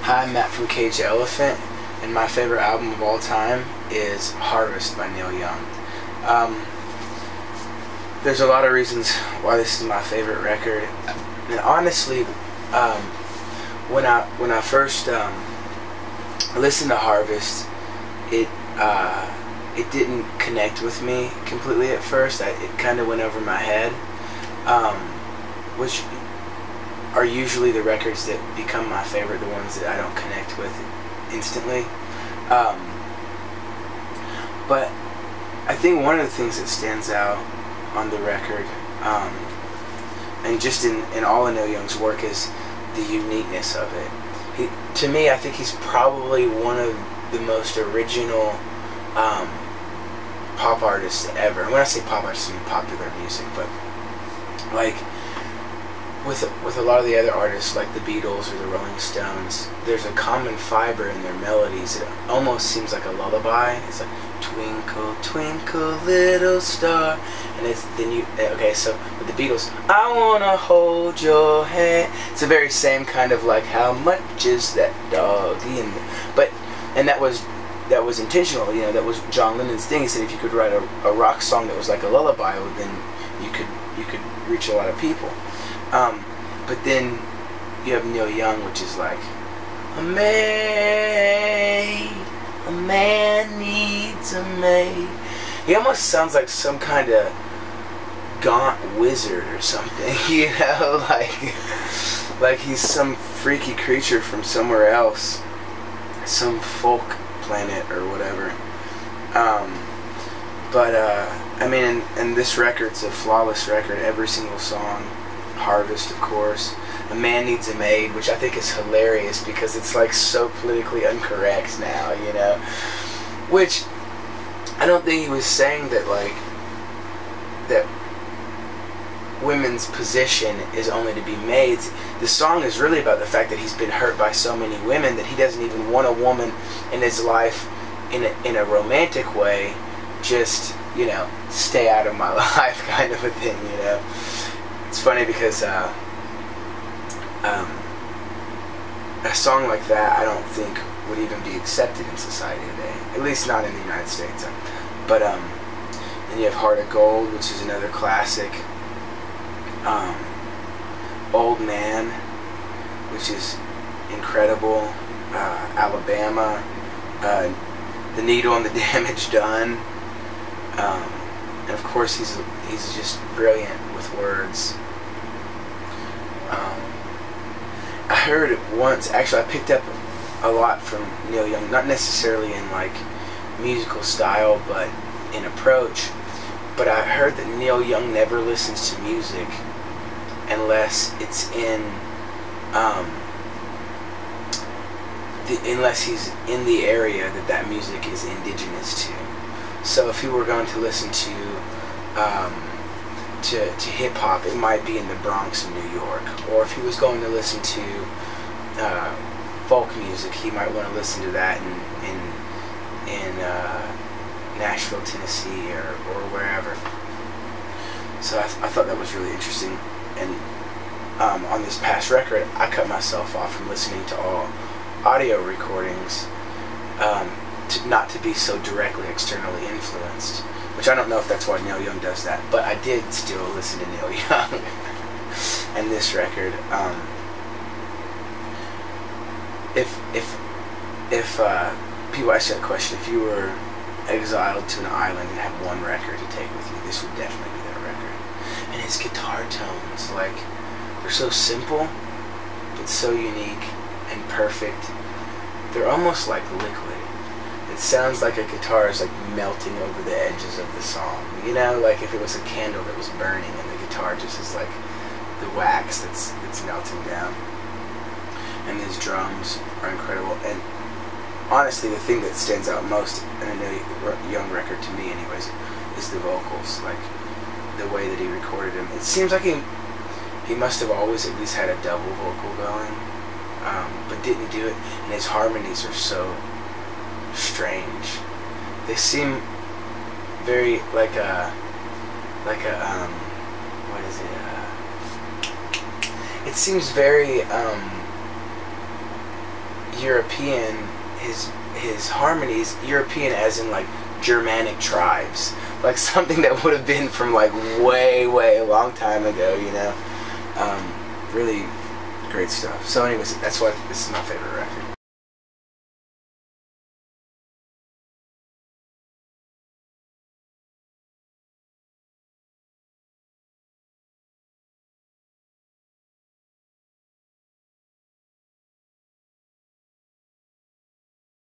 Hi, I'm Matt from Cage Elephant, and my favorite album of all time is Harvest by Neil Young. There's a lot of reasons why this is my favorite record. And honestly, when I first listened to Harvest, it didn't connect with me completely at first. It kind of went over my head, which are usually the records that become my favorite, the ones that I don't connect with instantly. But I think one of the things that stands out on the record, and just in all of Neil Young's work, is the uniqueness of it. To me, I think he's probably one of the most original pop artists ever. And when I say pop artists, I mean popular music, but like with a lot of the other artists, like the Beatles or the Rolling Stones, there's a common fiber in their melodies. It almost seems like a lullaby. It's like twinkle, twinkle, little star, and okay. So with the Beatles, I wanna hold your hand. It's the very same kind of like, how much is that doggy? And that was intentional. You know, that was John Lennon's thing. He said if you could write a rock song that was like a lullaby, well, then you could reach a lot of people. But then you have Neil Young, which is like, a man needs a maid. He almost sounds like some kind of gaunt wizard or something, you know, like he's some freaky creature from somewhere else, some folk planet or whatever. I mean, and this record's a flawless record. Every single song. Harvest, of course. A Man Needs a Maid, which I think is hilarious because it's like so politically incorrect now, you know. Which I don't think he was saying that that women's position is only to be maids. The song is really about the fact that he's been hurt by so many women that he doesn't even want a woman in his life in a romantic way. Just, you know, stay out of my life kind of a thing, you know. It's funny because a song like that I don't think would even be accepted in society today, at least not in the United States. But then you have Heart of Gold, which is another classic. Old Man, which is incredible. Alabama, The Needle and the Damage Done, and of course he's just brilliant with words. I heard it once, actually I picked up a lot from Neil Young, not necessarily in like musical style but in approach, but I heard that Neil Young never listens to music unless it's unless he's in the area that music is indigenous to. So if he were going to listen to hip-hop, it might be in the Bronx in New York. Or if he was going to listen to folk music, he might want to listen to that in Nashville, Tennessee, or wherever. So I thought that was really interesting. And on this past record, I cut myself off from listening to all audio recordings, not to be so directly externally influenced. Which I don't know if that's why Neil Young does that, but I did still listen to Neil Young and this record. If people ask you that question, if you were exiled to an island and had one record to take with you, this would definitely be that record. And his guitar tones, like, they're so simple, but so unique and perfect. They're almost like liquid. It sounds like a guitar is like melting over the edges of the song. You know, like if it was a candle that was burning and the guitar just is like the wax that's melting down. And his drums are incredible. And honestly, the thing that stands out most in a Neil Young record, to me anyways, is the vocals. Like the way that he recorded them. It seems like he must have always at least had a double vocal going, but didn't do it. And his harmonies are so strange. They seem very like a what is it? It seems very European. His harmonies European, as in like Germanic tribes, like something that would have been from like way a long time ago, you know. Really great stuff. So anyways, that's why this is my favorite record.